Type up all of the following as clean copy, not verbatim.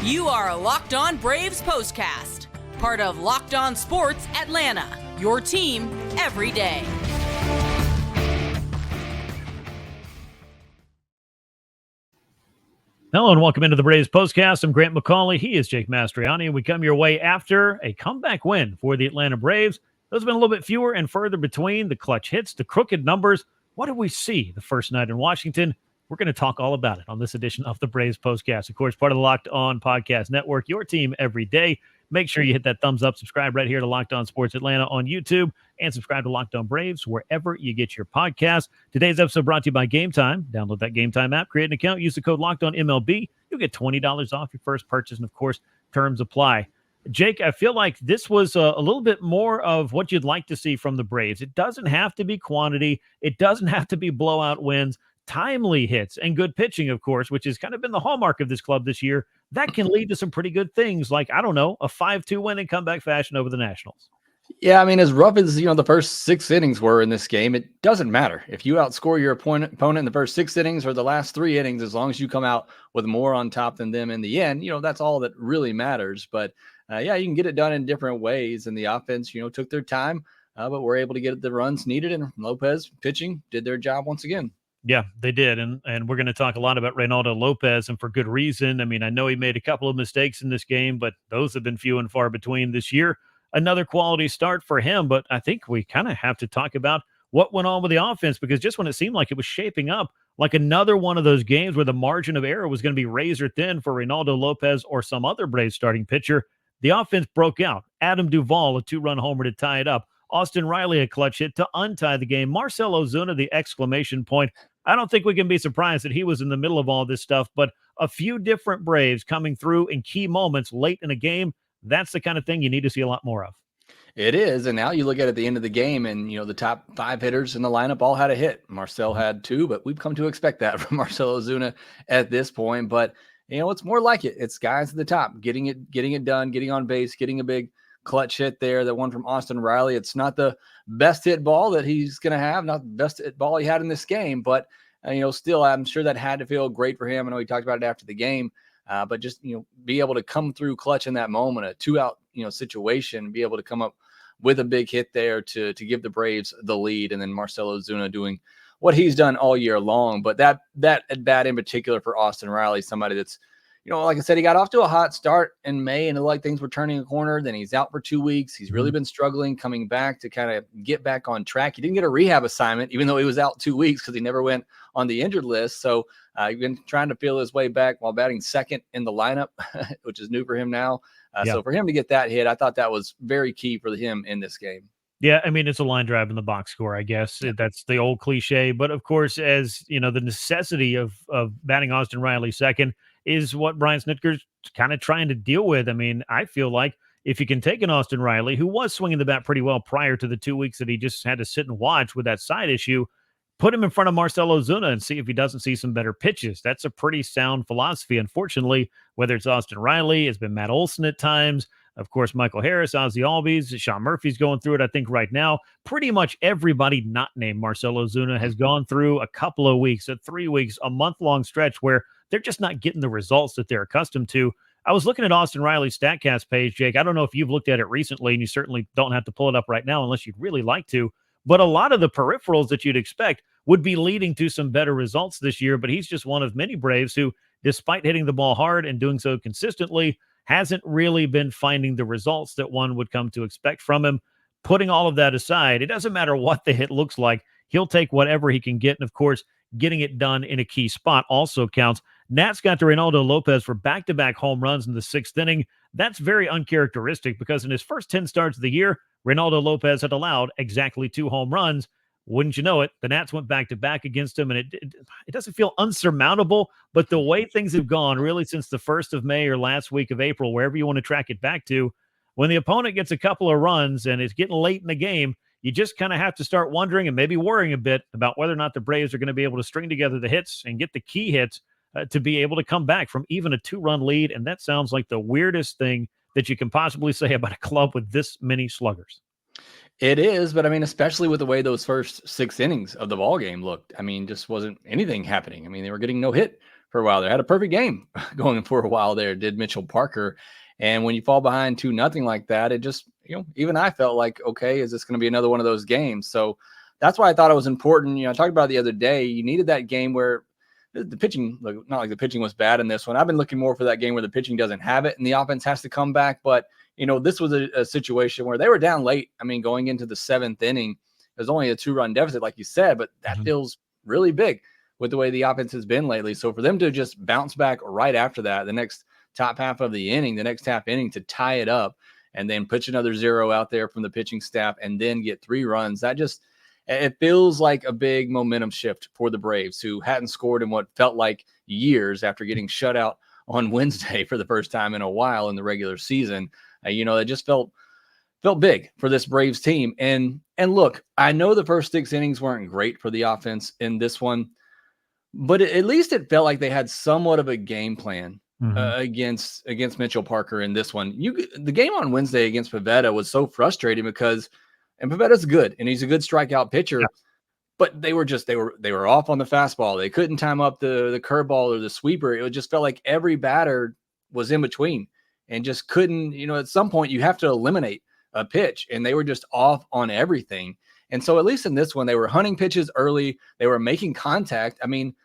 You are LockedOn Braves POSTCAST, part of LockedOn Sports Atlanta, your team every day. Hello and welcome into the Braves Postcast. I'm Grant McAuley. He is Jake Mastroianni, and we come your way after a comeback win for the Atlanta Braves. Those have been a little bit fewer and further between. The clutch hits, the crooked numbers. What did we see the first night in Washington? We're going to talk all about it on this edition of the Braves Postcast. Of course, part of the Locked On Podcast Network, your team every day. Make sure you hit that thumbs up, subscribe right here to Locked On Sports Atlanta on YouTube, and subscribe to Locked On Braves wherever you get your podcast. Today's episode brought to you by Game Time. Download that Game Time app, create an account, use the code LOCKEDONMLB. You'll get $20 off your first purchase, and of course, terms apply. Jake, I feel like this was a little bit more of what you'd like to see from the Braves. It doesn't have to be quantity. It doesn't have to be blowout wins. Timely hits and good pitching, of course, which has kind of been the hallmark of this club this year. That can lead to some pretty good things like, I don't know, a 5-2 win in comeback fashion over the Nationals. Yeah, I mean, as rough as, the first 6 innings were in this game, it doesn't matter. If you outscore your opponent in the first 6 innings or the last 3 innings, as long as you come out with more on top than them in the end, that's all that really matters. But, yeah, you can get it done in different ways. And the offense, took their time, but were able to get the runs needed. And Lopez pitching did their job once again. Yeah, they did. And we're going to talk a lot about Reynaldo Lopez, and for good reason. I mean, I know he made a couple of mistakes in this game, but those have been few and far between this year. Another quality start for him, but I think we kind of have to talk about what went on with the offense, because just when it seemed like it was shaping up like another one of those games where the margin of error was going to be razor thin for Reynaldo Lopez or some other Braves starting pitcher, the offense broke out. Adam Duvall, a 2-run homer to tie it up. Austin Riley, a clutch hit to untie the game. Marcel Ozuna, the exclamation point. I don't think we can be surprised that he was in the middle of all this stuff, but a few different Braves coming through in key moments late in a game, that's the kind of thing you need to see a lot more of. It is, and now you look at the end of the game, and, the top 5 hitters in the lineup all had a hit. Marcel had 2, but we've come to expect that from Marcel Ozuna at this point. But, it's more like it. It's guys at the top, getting it done, getting on base, getting a big clutch hit there, that one from Austin Riley. It's not the best hit ball that he's going to have, not the best hit ball he had in this game, but still, I'm sure that had to feel great for him. I know he talked about it after the game, but just, be able to come through clutch in that moment, a 2-out, situation, be able to come up with a big hit there to give the Braves the lead. And then Marcell Ozuna doing what he's done all year long. But that at bat in particular for Austin Riley, somebody that's, like I said, he got off to a hot start in May and it looked like things were turning a corner. Then he's out for 2 weeks. He's really been struggling coming back to kind of get back on track. He didn't get a rehab assignment, even though he was out 2 weeks, because he never went on the injured list. So he's been trying to feel his way back while batting second in the lineup, which is new for him now. So for him to get that hit, I thought that was very key for him in this game. Yeah, I mean, it's a line drive in the box score, I guess. That's the old cliche. But, of course, as the necessity of batting Austin Riley second is what Brian Snitker's kind of trying to deal with. I mean, I feel like if you can take an Austin Riley, who was swinging the bat pretty well prior to the 2 weeks that he just had to sit and watch with that side issue, put him in front of Marcell Ozuna and see if he doesn't see some better pitches. That's a pretty sound philosophy. Unfortunately, whether it's Austin Riley, it's been Matt Olson at times, of course, Michael Harris, Ozzie Albies, Sean Murphy's going through it, I think, right now. Pretty much everybody not named Marcell Ozuna has gone through a couple of weeks, 3 weeks, a month-long stretch where they're just not getting the results that they're accustomed to. I was looking at Austin Riley's StatCast page, Jake. I don't know if you've looked at it recently, and you certainly don't have to pull it up right now unless you'd really like to. But a lot of the peripherals that you'd expect would be leading to some better results this year. But he's just one of many Braves who, despite hitting the ball hard and doing so consistently, hasn't really been finding the results that one would come to expect from him. Putting all of that aside, it doesn't matter what the hit looks like. He'll take whatever he can get. And, of course, getting it done in a key spot also counts. Nats got to Reynaldo Lopez for back-to-back home runs in the 6th inning. That's very uncharacteristic because in his first 10 starts of the year, Reynaldo Lopez had allowed exactly 2 home runs. Wouldn't you know it, the Nats went back-to-back against him, and it doesn't feel unsurmountable, but the way things have gone really since the 1st of May or last week of April, wherever you want to track it back to, when the opponent gets a couple of runs and it's getting late in the game, you just kind of have to start wondering and maybe worrying a bit about whether or not the Braves are going to be able to string together the hits and get the key hits to be able to come back from even a 2-run lead. And that sounds like the weirdest thing that you can possibly say about a club with this many sluggers. It is, but I mean, especially with the way those first 6 innings of the ball game looked, I mean, just wasn't anything happening. I mean, they were getting no hit for a while there. Had a perfect game going for a while there, did Mitchell Parker. And when you fall behind 2-0 like that, it just, even I felt like, okay, is this going to be another one of those games? So that's why I thought it was important. I talked about it the other day. You needed that game where the pitching, not like the pitching was bad in this one. I've been looking more for that game where the pitching doesn't have it and the offense has to come back. But, this was a situation where they were down late. I mean, going into the 7th inning, there's only a 2-run deficit, like you said, but that feels really big with the way the offense has been lately. So for them to just bounce back right after that, the next top half of the inning, the next half inning to tie it up and then pitch another 0 out there from the pitching staff and then get 3 runs, it feels like a big momentum shift for the Braves, who hadn't scored in what felt like years after getting shut out on Wednesday for the first time in a while in the regular season. It just felt big for this Braves team. And look, I know the first 6 innings weren't great for the offense in this one, but at least it felt like they had somewhat of a game plan against Mitchell Parker in this one. The game on Wednesday against Pivetta was so frustrating because, and Pivetta's good and he's a good strikeout pitcher, but they were off on the fastball. They couldn't time up the curveball or the sweeper. It just felt like every batter was in between and just couldn't, at some point you have to eliminate a pitch, and they were just off on everything. And so at least in this one, they were hunting pitches early. They were making contact. I mean,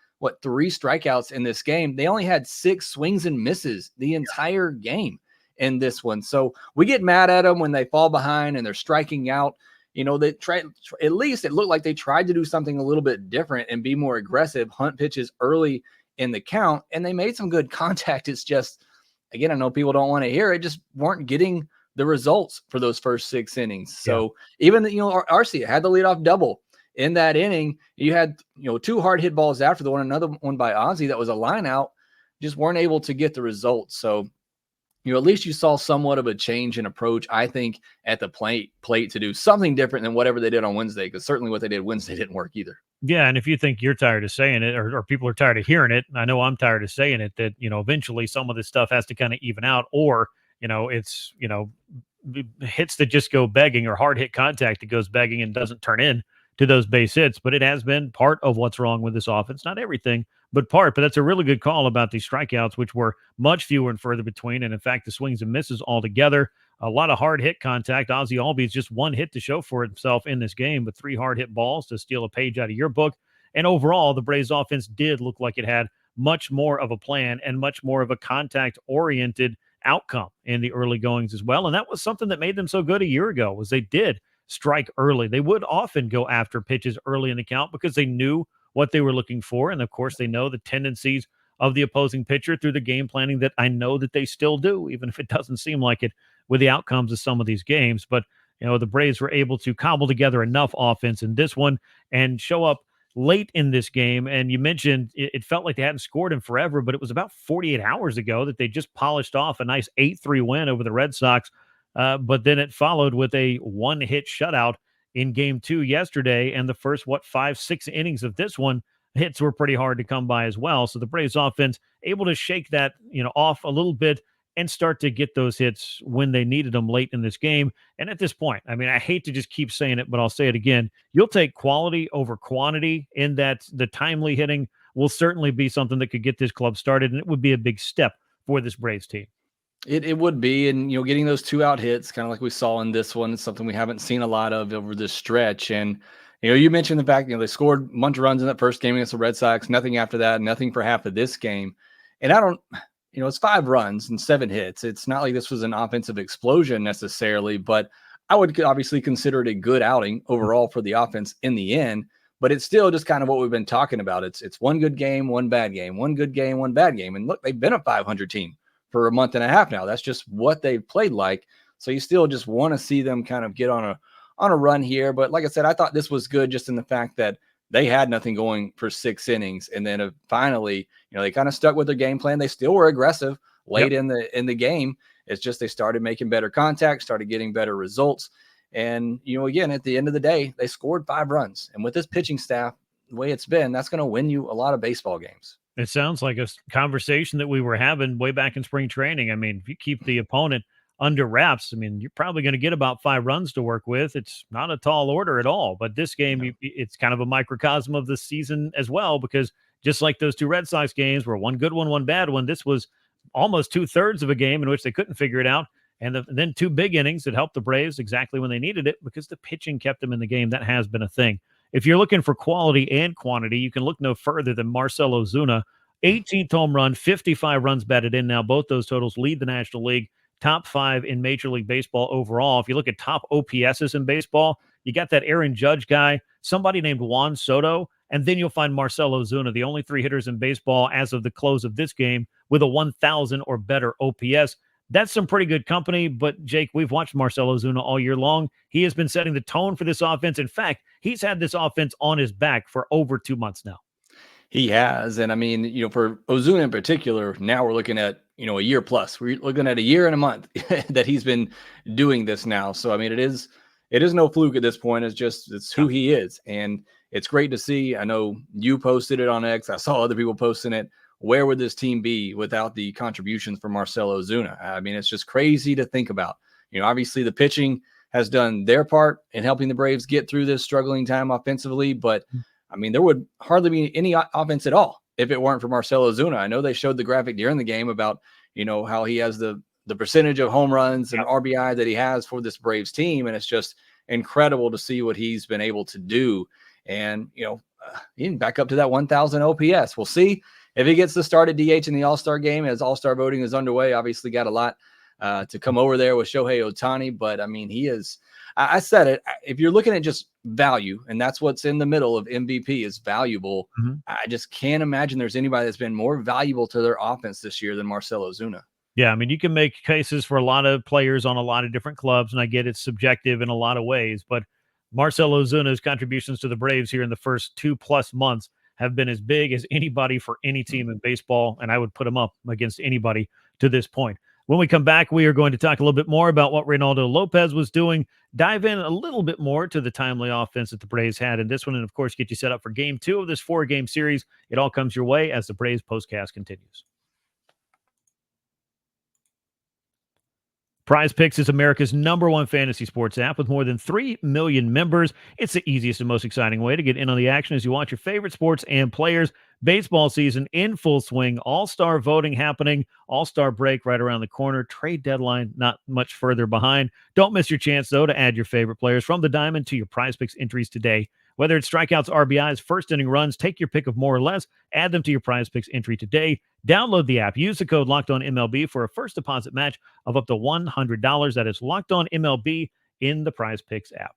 3 strikeouts in this game? They only had 6 swings and misses the entire game in this one. So we get mad at them when they fall behind and they're striking out. They try, at least it looked like they tried to do something a little bit different and be more aggressive, hunt pitches early in the count, and they made some good contact. It's just, again, I know people don't want to hear it, just weren't getting the results for those first 6 innings. So even, Arcia had the leadoff double in that inning. You had, 2 hard hit balls after the one, another one by Ozzy that was a line out, just weren't able to get the results. So, at least you saw somewhat of a change in approach, I think, at the plate to do something different than whatever they did on Wednesday, because certainly what they did Wednesday didn't work either. Yeah, and if you think you're tired of saying it, or people are tired of hearing it, I know I'm tired of saying it, that, eventually some of this stuff has to kind of even out, or, it's, hits that just go begging, or hard hit contact that goes begging and doesn't turn in to those base hits. But it has been part of what's wrong with this offense. Not everything, but part. But that's a really good call about these strikeouts, which were much fewer and further between. And in fact, the swings and misses altogether, a lot of hard hit contact. Ozzy Albies just 1 hit to show for himself in this game, but 3 hard hit balls to steal a page out of your book. And overall, the Braves offense did look like it had much more of a plan and much more of a contact-oriented outcome in the early goings as well. And that was something that made them so good a year ago, was they did strike early. They would often go after pitches early in the count because they knew what they were looking for. And of course, they know the tendencies of the opposing pitcher through the game planning that I know that they still do, even if it doesn't seem like it with the outcomes of some of these games. But, the Braves were able to cobble together enough offense in this one and show up late in this game. And you mentioned it felt like they hadn't scored in forever, but it was about 48 hours ago that they just polished off a nice 8-3 win over the Red Sox. But then it followed with a 1-hit shutout in game 2 yesterday. And the first, 5-6 innings of this one, hits were pretty hard to come by as well. So the Braves offense able to shake that, off a little bit and start to get those hits when they needed them late in this game. And at this point, I mean, I hate to just keep saying it, but I'll say it again. You'll take quality over quantity in that the timely hitting will certainly be something that could get this club started. And it would be a big step for this Braves team. It would be. And, getting those 2 out hits, kind of like we saw in this one, is something we haven't seen a lot of over this stretch. And, you mentioned the fact, they scored a bunch of runs in that first game against the Red Sox, nothing after that, nothing for half of this game. And it's 5 runs and 7 hits. It's not like this was an offensive explosion necessarily, but I would obviously consider it a good outing overall for the offense in the end. But it's still just kind of what we've been talking about. It's 1 good game, 1 bad game, 1 good game, 1 bad game. And look, they've been a 500 team for a month and a half now. That's just what they've played like. So you still just want to see them kind of get on a run here. But like I said, I thought this was good just in the fact that they had nothing going for 6 innings. And then finally, they kind of stuck with their game plan. They still were aggressive late in the game. It's just they started making better contact, started getting better results. And, again, at the end of the day, they scored 5 runs. And with this pitching staff, the way it's been, that's going to win you a lot of baseball games. It sounds like a conversation that we were having way back in spring training. I mean, if you keep the opponent under wraps, I mean, you're probably going to get about 5 runs to work with. It's not a tall order at all. But this game, it's kind of a microcosm of the season as well, because just like those two Red Sox games were one good one, one bad one. This was almost 2/3 of a game in which they couldn't figure it out. And then two big innings that helped the Braves exactly when they needed it because the pitching kept them in the game. That has been a thing. If you're looking for quality and quantity, you can look no further than Marcell Ozuna. 18th home run, 55 runs batted in now. Both those totals lead the National League. Top 5 in Major League Baseball overall. If you look at top OPSs in baseball, you got that Aaron Judge guy, somebody named Juan Soto, and then you'll find Marcell Ozuna, the only 3 hitters in baseball as of the close of this game with a 1,000 or better OPS. That's some pretty good company, but Jake, we've watched Marcell Ozuna all year long. He has been setting the tone for this offense. In fact, he's had this offense on his back for over 2 months now. He has. And I mean, for Ozuna in particular, now we're looking at, a year plus. We're looking at a year and a month that he's been doing this now. So, I mean, it is no fluke at this point. It's who he is. And it's great to see. I know you posted it on X. I saw other people posting it. Where would this team be without the contributions from Marcell Ozuna? I mean, it's just crazy to think about. Obviously the pitching has done their part in helping the Braves get through this struggling time offensively, but I mean, there would hardly be any offense at all if it weren't for Marcell Ozuna. I know they showed the graphic during the game about, how he has the percentage of home runs and RBI that he has for this Braves team. And it's just incredible to see what he's been able to do. And, he can back up to that 1,000 OPS. We'll see if he gets the start at DH in the All-Star game as All-Star voting is underway. Obviously got a lot to come over there with Shohei Ohtani, but I mean, he is, I said it, if you're looking at just value, and that's what's in the middle of MVP is valuable. I just can't imagine there's anybody that's been more valuable to their offense this year than Marcell Ozuna. Yeah, I mean, you can make cases for a lot of players on a lot of different clubs, and I get it's subjective in a lot of ways, but Marcell Ozuna's contributions to the Braves here in the first 2+ months have been as big as anybody for any team in baseball, and I would put him up against anybody to this point. When we come back, we are going to talk a little bit more about what Reynaldo Lopez was doing, dive in a little bit more to the timely offense that the Braves had in this one, and of course, get you set up for Game 2 of this 4-game series. It all comes your way as the Braves postcast continues. Prize Picks is America's #1 fantasy sports app with more than 3 million members. It's the easiest and most exciting way to get in on the action as you watch your favorite sports and players. Baseball season in full swing. All-star voting happening. All-star break right around the corner. Trade deadline not much further behind. Don't miss your chance, though, to add your favorite players from the diamond to your Prize Picks entries today. Whether it's strikeouts, RBIs, first-inning runs, take your pick of more or less. Add them to your Prize Picks entry today. Download the app. Use the code LOCKEDONMLB for a first deposit match of up to $100. That is LOCKEDONMLB in the Prize Picks app.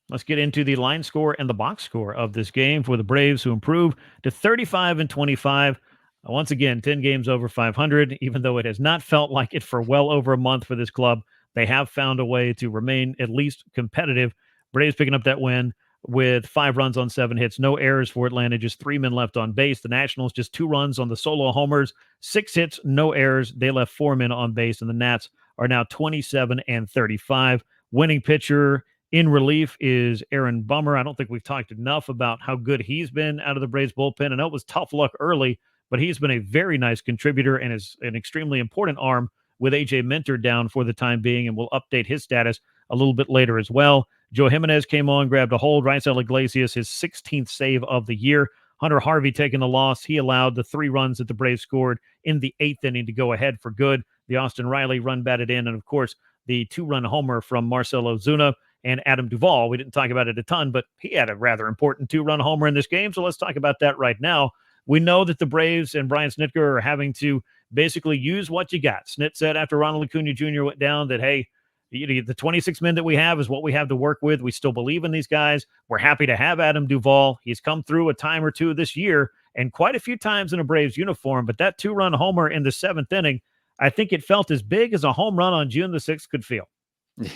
Let's get into the line score and the box score of this game for the Braves, who improve to 35-25. Once again, 10 games over 500, even though it has not felt like it for well over a month for this club. They have found a way to remain at least competitive. Braves picking up that win with 5 runs on 7 hits. No errors for Atlanta, just 3 men left on base. The Nationals just 2 runs on the solo homers, 6 hits, no errors. They left 4 men on base, and the Nats are now 27-35. Winning pitcher in relief is Aaron Bummer. I don't think we've talked enough about how good he's been out of the Braves bullpen. I know it was tough luck early, but he's been a very nice contributor and is an extremely important arm with A.J. Minter down for the time being, and we'll update his status a little bit later as well. Joe Jimenez came on, grabbed a hold. Raisel Iglesias, his 16th save of the year. Hunter Harvey taking the loss. He allowed the 3 runs that the Braves scored in the 8th inning to go ahead for good. The Austin Riley run batted in, and of course, the 2-run homer from Marcell Ozuna and Adam Duvall. We didn't talk about it a ton, but he had a rather important 2-run homer in this game, so let's talk about that right now. We know that the Braves and Brian Snitker are having to basically use what you got. Snit said after Ronald Acuna Jr. went down that, hey, the 26 men that we have is what we have to work with. We still believe in these guys. We're happy to have Adam Duvall. He's come through a time or two this year and quite a few times in a Braves uniform, but that 2-run homer in the 7th inning, I think it felt as big as a home run on June the 6th could feel.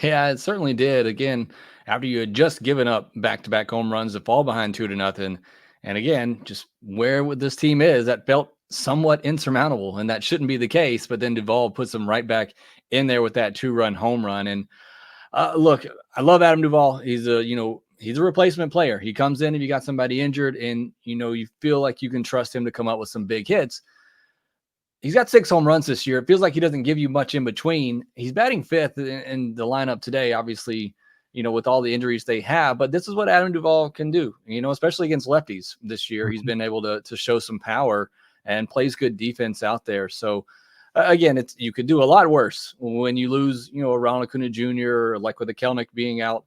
Yeah, it certainly did. Again, after you had just given up back-to-back home runs to fall behind 2-0. And again, just where this team is, that felt somewhat insurmountable, and that shouldn't be the case. But then Duvall puts them right back in there with that 2-run home run. And look, I love Adam Duvall. He's a replacement player. He comes in if you got somebody injured, and you feel like you can trust him to come up with some big hits. He's got 6 home runs this year. It feels like he doesn't give you much in between. He's batting 5th in the lineup today. Obviously, with all the injuries they have. But this is what Adam Duvall can do, especially against lefties this year. He's been able to show some power and plays good defense out there. So again, you could do a lot worse when you lose, a Ronald Acuna Jr., or like with the Kelnick being out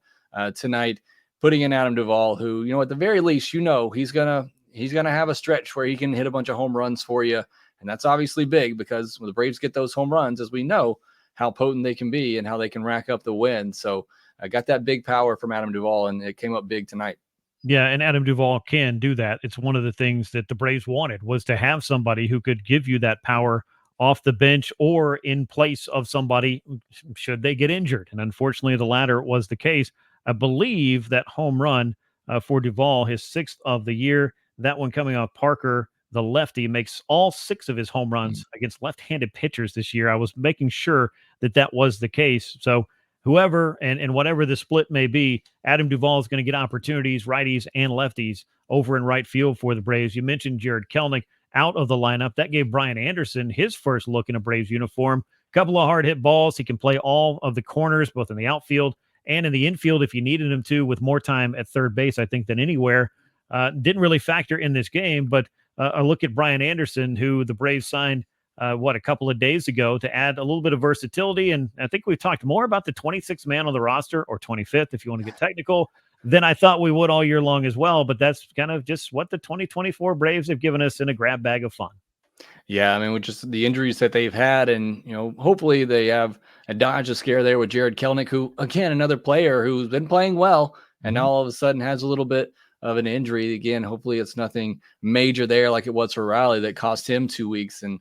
tonight, putting in Adam Duvall, who, at the very least, he's gonna have a stretch where he can hit a bunch of home runs for you. And that's obviously big, because when the Braves get those home runs, as we know how potent they can be and how they can rack up the win. So I got that big power from Adam Duvall, and it came up big tonight. Yeah, and Adam Duvall can do that. It's one of the things that the Braves wanted, was to have somebody who could give you that power off the bench or in place of somebody should they get injured. And unfortunately, the latter was the case. I believe that home run for Duvall, his 6th of the year, that one coming off Parker, the lefty, makes all 6 of his home runs against left-handed pitchers this year. I was making sure that was the case. So whoever and whatever the split may be, Adam Duvall is going to get opportunities, righties and lefties, over in right field for the Braves. You mentioned Jared Kelnick out of the lineup. That gave Brian Anderson his first look in a Braves uniform. Couple of hard hit balls. He can play all of the corners, both in the outfield and in the infield if you needed him to, with more time at third base, I think, than anywhere. Didn't really factor in this game, but a look at Brian Anderson, who the Braves signed a couple of days ago to add a little bit of versatility. And I think we've talked more about the 26th man on the roster, or 25th if you want to get technical, than I thought we would all year long as well. But that's kind of just what the 2024 Braves have given us in a grab bag of fun. Yeah, I mean, with just the injuries that they've had, and, hopefully they have a dodge a scare there with Jared Kelnick, who, again, another player who's been playing well and now all of a sudden has a little bit of an injury. Again, hopefully it's nothing major there like it was for Riley that cost him 2 weeks, and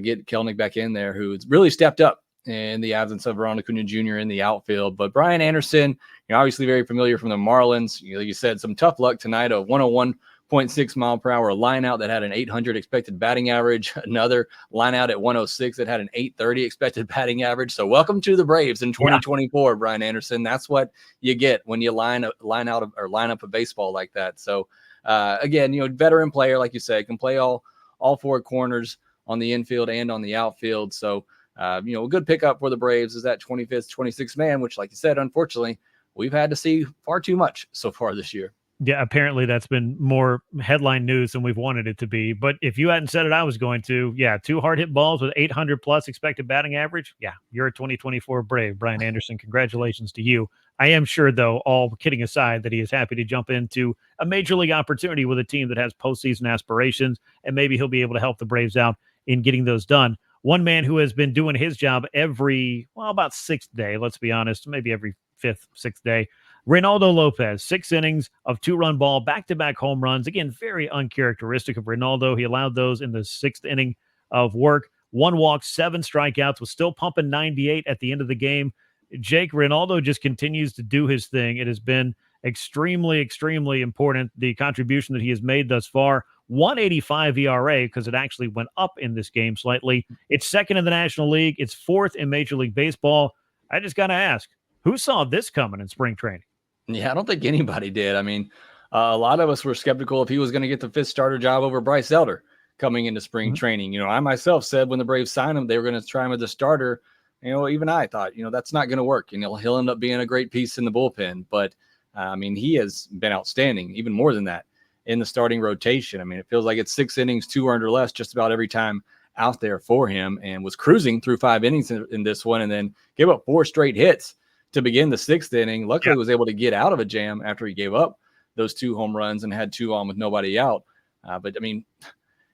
get Kelnick back in there, who's really stepped up in the absence of Ronald Acuna Jr. in the outfield. But Brian Anderson, obviously very familiar from the Marlins. Like you said, some tough luck tonight, a 101.6 mile per hour line out that had an 800 expected batting average, another line out at 106 that had an 830 expected batting average. So welcome to the Braves in 2024, Brian Anderson. That's what you get when you line up a baseball like that. So again, veteran player, like you said, can play all 4 corners on the infield and on the outfield. So a good pickup for the Braves is that 25th, 26th man, which, like you said, unfortunately, we've had to see far too much so far this year. Yeah, apparently that's been more headline news than we've wanted it to be. But if you hadn't said it, I was going to. Yeah, 2 hard hit balls with 800 plus expected batting average. Yeah, you're a 2024 Brave, Brian Anderson. Congratulations to you. I am sure, though, all kidding aside, that he is happy to jump into a major league opportunity with a team that has postseason aspirations, and maybe he'll be able to help the Braves out in getting those done. One man who has been doing his job about 6th day, let's be honest, maybe every 5th, 6th day, Reynaldo Lopez, 6 innings of 2-run ball, back-to-back home runs. Again, very uncharacteristic of Reynaldo. He allowed those in the 6th inning of work. 1 walk, 7 strikeouts, was still pumping 98 at the end of the game. Jake, Reynaldo just continues to do his thing. It has been extremely, extremely important, the contribution that he has made thus far. 185 ERA, because it actually went up in this game slightly. It's 2nd in the National League. It's 4th in Major League Baseball. I just got to ask, who saw this coming in spring training? Yeah, I don't think anybody did. I mean, a lot of us were skeptical if he was going to get the 5th starter job over Bryce Elder coming into spring training. I myself said when the Braves signed him, they were going to try him as a starter. Even I thought, that's not going to work. He'll end up being a great piece in the bullpen. But, he has been outstanding, even more than that, in the starting rotation. It feels like it's 6 innings, 2 or less just about every time out there for him, and was cruising through 5 innings in this one, and then gave up 4 straight hits to begin the 6th inning. Luckily, he was able to get out of a jam after he gave up those 2 home runs and had 2 on with nobody out. But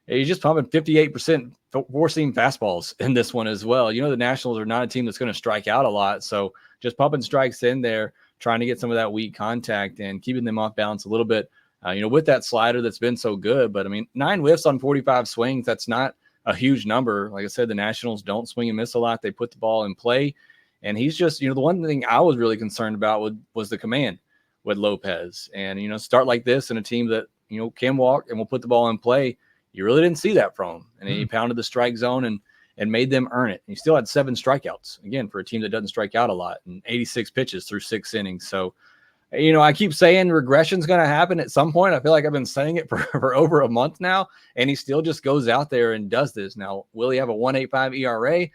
he's just pumping 58% four-seam fastballs in this one as well. The Nationals are not a team that's going to strike out a lot. So just pumping strikes in there, trying to get some of that weak contact and keeping them off balance a little bit, with that slider that's been so good. But 9 whiffs on 45 swings, that's not a huge number. Like I said, the Nationals don't swing and miss a lot. They put the ball in play. And he's just, the one thing I was really concerned about was the command with Lopez. And, start like this in a team that, can walk and will put the ball in play. You really didn't see that from him. And he pounded the strike zone and made them earn it. He still had 7 strikeouts, again, for a team that doesn't strike out a lot, and 86 pitches through 6 innings. So, I keep saying regression's going to happen at some point. I feel like I've been saying it for over a month now, and he still just goes out there and does this. Now, will he have a 1.85 ERA?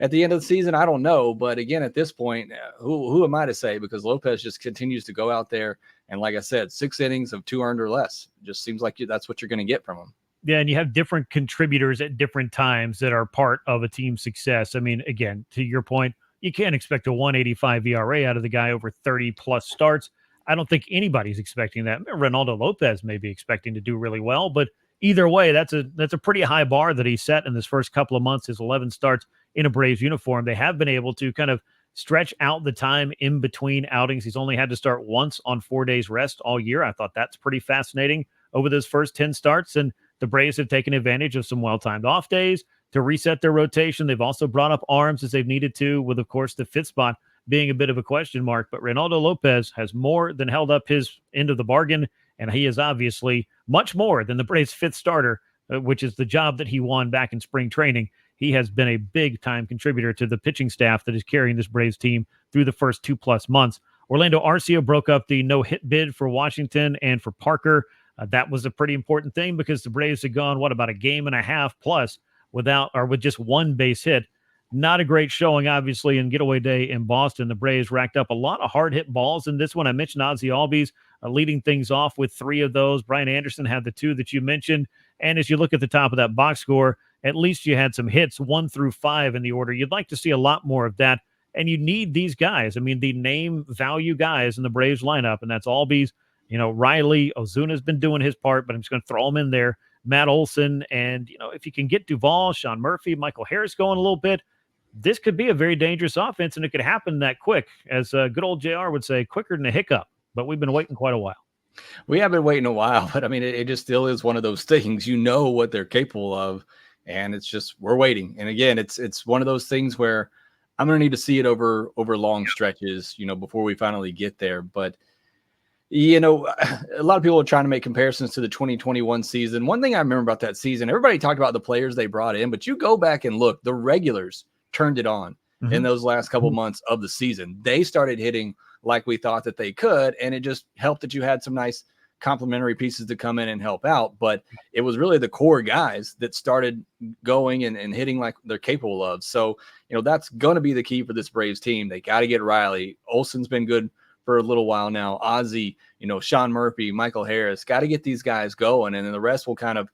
at the end of the season, I don't know. But again, at this point, who am I to say? Because Lopez just continues to go out there. And like I said, 6 innings of 2 earned or less. Just seems like that's what you're going to get from him. Yeah, and you have different contributors at different times that are part of a team's success. I mean, again, to your point, you can't expect a 185 ERA out of the guy over 30-plus starts. I don't think anybody's expecting that. Reynaldo Lopez may be expecting to do really well, but either way, that's a pretty high bar that he set in this first couple of months, his 11 starts in a Braves uniform. They have been able to kind of stretch out the time in between outings. He's only had to start once on 4 days rest all year. I thought that's pretty fascinating over those first 10 starts, and the Braves have taken advantage of some well-timed off days to reset their rotation. They've also brought up arms as they've needed to, with, of course, the fifth spot being a bit of a question mark. But Reynaldo Lopez has more than held up his end of the bargain, and he is obviously much more than the Braves' fifth starter, which is the job that he won back in spring training. He has been a big-time contributor to the pitching staff that is carrying this Braves team through the first 2+ months. Orlando Arcia broke up the no-hit bid for Washington and for Parker. That was a pretty important thing because the Braves had gone, about a game and a half plus with just one base hit. Not a great showing, obviously, in getaway day in Boston. The Braves racked up a lot of hard hit balls in this one. I mentioned Ozzy Albies leading things off with 3 of those. Brian Anderson had the 2 that you mentioned. And as you look at the top of that box score, at least you had some hits 1 through 5 in the order. You'd like to see a lot more of that. And you need these guys. I mean, the name value guys in the Braves lineup, and that's Albies. Riley, Ozuna's been doing his part, but I'm just going to throw him in there. Matt Olson, and, if you can get Duvall, Sean Murphy, Michael Harris going a little bit, this could be a very dangerous offense, and it could happen that quick. As good old JR would say, quicker than a hiccup. But we've been waiting quite a while. We have been waiting a while, but I mean, it just still is one of those things. You know what they're capable of, and it's just we're waiting. And again, it's one of those things where I'm going to need to see it over long stretches, before we finally get there. But a lot of people are trying to make comparisons to the 2021 season. One thing I remember about that season, everybody talked about the players they brought in, but you go back and look, the regulars turned it on in those last couple months of the season. They started hitting like we thought that they could, and it just helped that you had some nice complementary pieces to come in and help out. But it was really the core guys that started going and hitting like they're capable of. So, that's going to be the key for this Braves team. They got to get Riley. Olson's been good for a little while now. Ozzy, Sean Murphy, Michael Harris, got to get these guys going, and then the rest will kind of,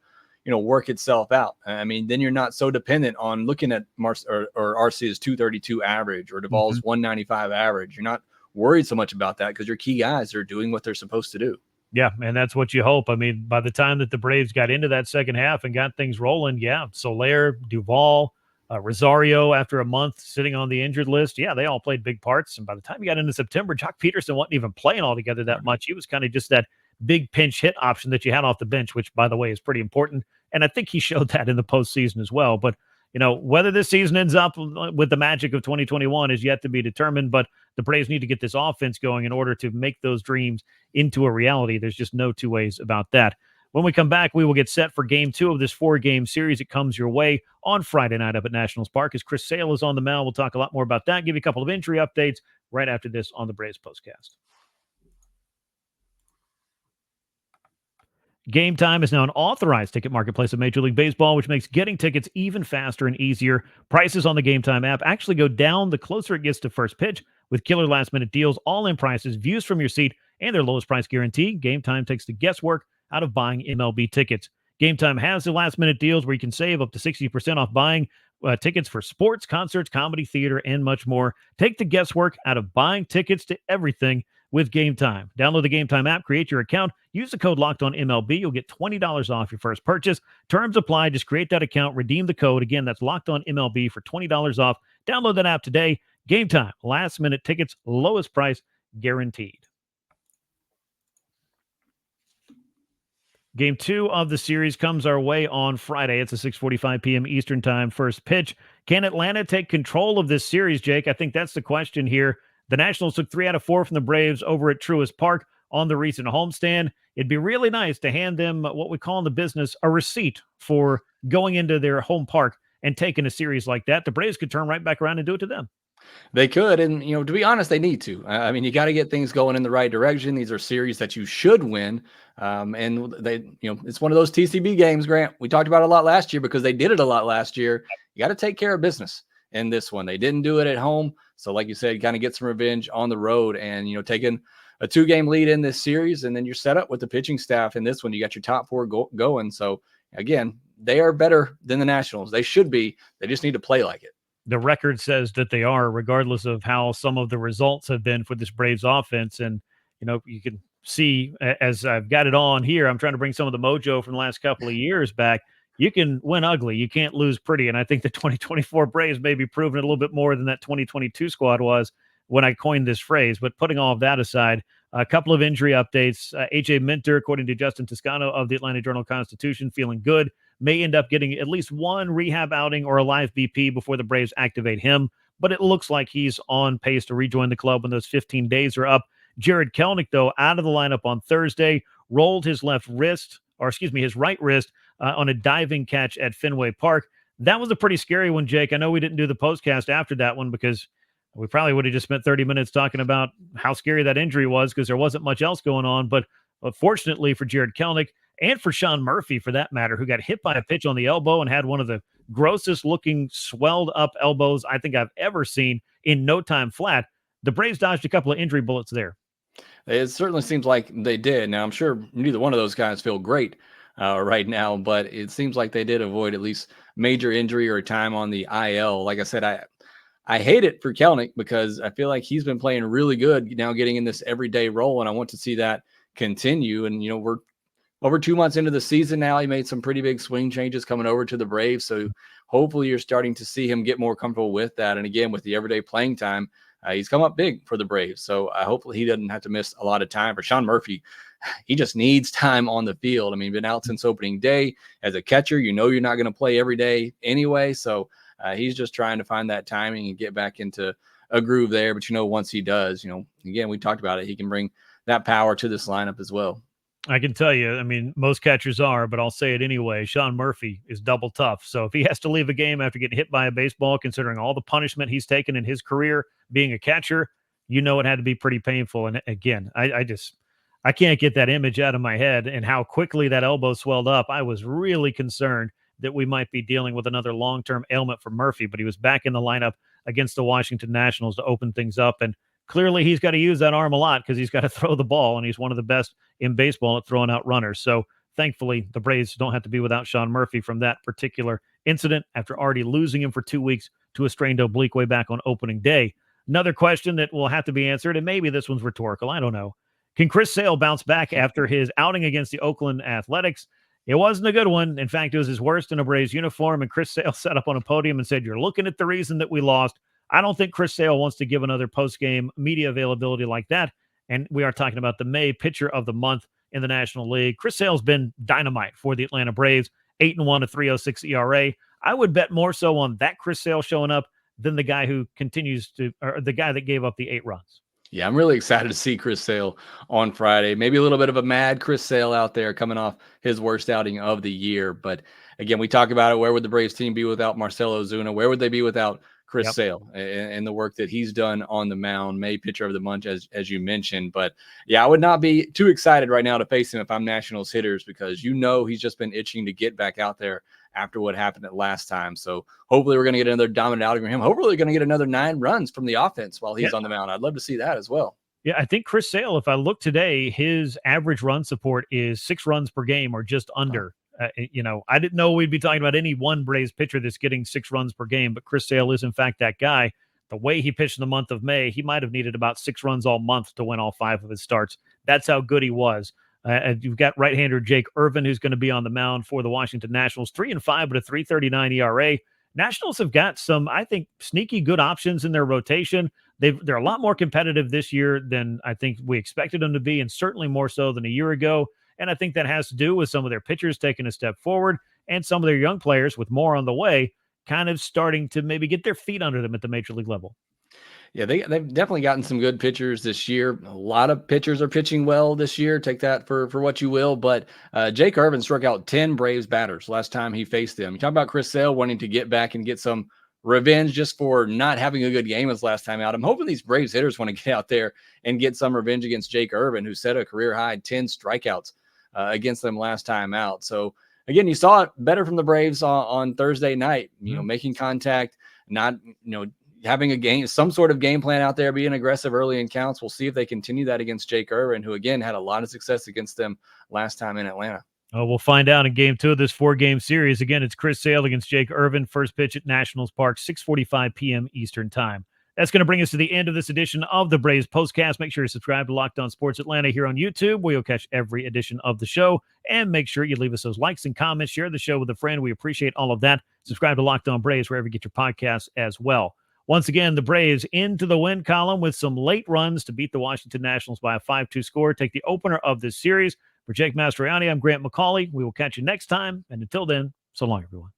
work itself out. I mean, then you're not so dependent on looking at Arcia's 232 average or Duvall's 195 average. You're not worried so much about that because your key guys are doing what they're supposed to do. Yeah, and that's what you hope. I mean, by the time that the Braves got into that second half and got things rolling, Soler, Duvall, Rosario, after a month sitting on the injured list, they all played big parts. And by the time you got into September, Jock Peterson wasn't even playing altogether that much. He was kind of just that big pinch hit option that you had off the bench, which, by the way, is pretty important. And I think he showed that in the postseason as well. But, whether this season ends up with the magic of 2021 is yet to be determined. But the Braves need to get this offense going in order to make those dreams into a reality. There's just no two ways about that. When we come back, we will get set for Game 2 of this 4-game series. It comes your way on Friday night up at Nationals Park as Chris Sale is on the mound. We'll talk a lot more about that, give you a couple of injury updates right after this on the Braves Postcast. Game Time is now an authorized ticket marketplace of Major League Baseball, which makes getting tickets even faster and easier. Prices on the Game Time app actually go down the closer it gets to first pitch with killer last-minute deals, all-in prices, views from your seat, and their lowest price guarantee. Game Time takes the guesswork out of buying MLB tickets. Game Time has the last-minute deals where you can save up to 60% off buying tickets for sports, concerts, comedy, theater, and much more. Take the guesswork out of buying tickets to everything with Game Time. Download the Game Time app, create your account, use the code LOCKEDONMLB. You'll get $20 off your first purchase. Terms apply. Just create that account, redeem the code. Again, that's LOCKEDONMLB for $20 off. Download that app today. Game Time, last-minute tickets, lowest price guaranteed. Game 2 of the series comes our way on Friday. It's a 6:45 p.m. Eastern Time first pitch. Can Atlanta take control of this series, Jake? I think that's the question here. The Nationals took 3 out of 4 from the Braves over at Truist Park on the recent homestand. It'd be really nice to hand them what we call in the business a receipt for going into their home park and taking a series like that. The Braves could turn right back around and do it to them. They could. And, to be honest, they need to. I mean, you got to get things going in the right direction. These are series that you should win. And they, it's one of those TCB games, Grant. We talked about it a lot last year because they did it a lot last year. You got to take care of business. in this one. They didn't do it at home. So like you said, kind of get some revenge on the road and, taking a 2-game lead in this series. And then you're set up with the pitching staff in this one. You got your top 4 going. So again, they are better than the Nationals. They should be. They just need to play like it. The record says that they are, regardless of how some of the results have been for this Braves offense. And, you can see, as I've got it on here, I'm trying to bring some of the mojo from the last couple of years back. You can win ugly. You can't lose pretty. And I think the 2024 Braves may be proving it a little bit more than that 2022 squad was when I coined this phrase. But putting all of that aside, a couple of injury updates. AJ Minter, according to Justin Toscano of the Atlanta Journal-Constitution, feeling good. May end up getting at least one rehab outing or a live BP before the Braves activate him. But it looks like he's on pace to rejoin the club when those 15 days are up. Jared Kelenic, though, out of the lineup on Thursday, rolled his right wrist on a diving catch at Fenway Park. That was a pretty scary one, Jake. I know we didn't do the postcast after that one because we probably would have just spent 30 minutes talking about how scary that injury was because there wasn't much else going on. But fortunately for Jared Kelenic and for Sean Murphy, for that matter, who got hit by a pitch on the elbow and had one of the grossest looking swelled up elbows I think I've ever seen in no time flat, the Braves dodged a couple of injury bullets there. It certainly seems like they did. Now, I'm sure neither one of those guys feel great right now, but it seems like they did avoid at least major injury or time on the IL. Like I said, I hate it for Kelenic because I feel like he's been playing really good now, getting in this everyday role, and I want to see that continue. And, we're over 2 months into the season now. He made some pretty big swing changes coming over to the Braves, so hopefully you're starting to see him get more comfortable with that. And again, with the everyday playing time, he's come up big for the Braves. So hopefully he doesn't have to miss a lot of time. For Sean Murphy, he just needs time on the field. I mean, been out since opening day as a catcher. You're not going to play every day anyway. So he's just trying to find that timing and get back into a groove there. But, once he does, again, we talked about it, he can bring that power to this lineup as well. I can tell you, I mean, most catchers are, but I'll say it anyway. Sean Murphy is double tough. So if he has to leave a game after getting hit by a baseball, considering all the punishment he's taken in his career being a catcher, it had to be pretty painful. And again, I can't get that image out of my head and how quickly that elbow swelled up. I was really concerned that we might be dealing with another long-term ailment for Murphy, but he was back in the lineup against the Washington Nationals to open things up. And clearly he's got to use that arm a lot because he's got to throw the ball, and he's one of the best in baseball at throwing out runners. So thankfully, the Braves don't have to be without Sean Murphy from that particular incident after already losing him for 2 weeks to a strained oblique way back on opening day. Another question that will have to be answered, and maybe this one's rhetorical, I don't know. Can Chris Sale bounce back after his outing against the Oakland Athletics? It wasn't a good one. In fact, it was his worst in a Braves uniform, and Chris Sale sat up on a podium and said, "You're looking at the reason that we lost." I don't think Chris Sale wants to give another post-game media availability like that. And we are talking about the May pitcher of the month in the National League. Chris Sale's been dynamite for the Atlanta Braves, 8-1, a 3.06 ERA. I would bet more so on that Chris Sale showing up than the guy who or the guy that gave up the 8 runs. Yeah, I'm really excited to see Chris Sale on Friday. Maybe a little bit of a mad Chris Sale out there coming off his worst outing of the year. But again, we talk about it. Where would the Braves team be without Marcell Ozuna? Where would they be without Chris Sale and the work that he's done on the mound? May pitcher of the month, as you mentioned. But yeah, I would not be too excited right now to face him if I'm Nationals hitters, because he's just been itching to get back out there after what happened at last time. So hopefully we're going to get another dominant outing from him. Hopefully we're going to get another 9 runs from the offense while he's on the mound. I'd love to see that as well. Yeah, I think Chris Sale, if I look today, his average run support is 6 runs per game or just under. I didn't know we'd be talking about any one Braves pitcher that's getting 6 runs per game, but Chris Sale is in fact that guy. The way he pitched in the month of May, he might have needed about 6 runs all month to win all 5 of his starts. That's how good he was. You've got right-hander Jake Irvin, who's going to be on the mound for the Washington Nationals, 3-5, but a 3.39 ERA. Nationals have got some, I think, sneaky good options in their rotation. They're a lot more competitive this year than I think we expected them to be, and certainly more so than a year ago. And I think that has to do with some of their pitchers taking a step forward and some of their young players, with more on the way, kind of starting to maybe get their feet under them at the major league level. Yeah, they've definitely gotten some good pitchers this year. A lot of pitchers are pitching well this year. Take that for what you will. But Jake Irvin struck out 10 Braves batters last time he faced them. You talk about Chris Sale wanting to get back and get some revenge just for not having a good game his last time out. I'm hoping these Braves hitters want to get out there and get some revenge against Jake Irvin, who set a career-high 10 strikeouts against them last time out. So, again, you saw it better from the Braves on Thursday night, making contact, not, having some sort of game plan out there, being aggressive early in counts. We'll see if they continue that against Jake Irvin, who again had a lot of success against them last time in Atlanta. Oh, we'll find out in game 2 of this 4-game series. Again, it's Chris Sale against Jake Irvin. First pitch at Nationals Park, 6:45 p.m. Eastern time. That's going to bring us to the end of this edition of the Braves Postcast. Make sure you subscribe to Locked On Sports Atlanta here on YouTube, where you'll catch every edition of the show. And make sure you leave us those likes and comments. Share the show with a friend. We appreciate all of that. Subscribe to Locked On Braves wherever you get your podcasts as well. Once again, the Braves into the win column with some late runs to beat the Washington Nationals by a 5-2 score. Take the opener of this series. For Jake Mastroianni, I'm Grant McAuley. We will catch you next time. And until then, so long, everyone.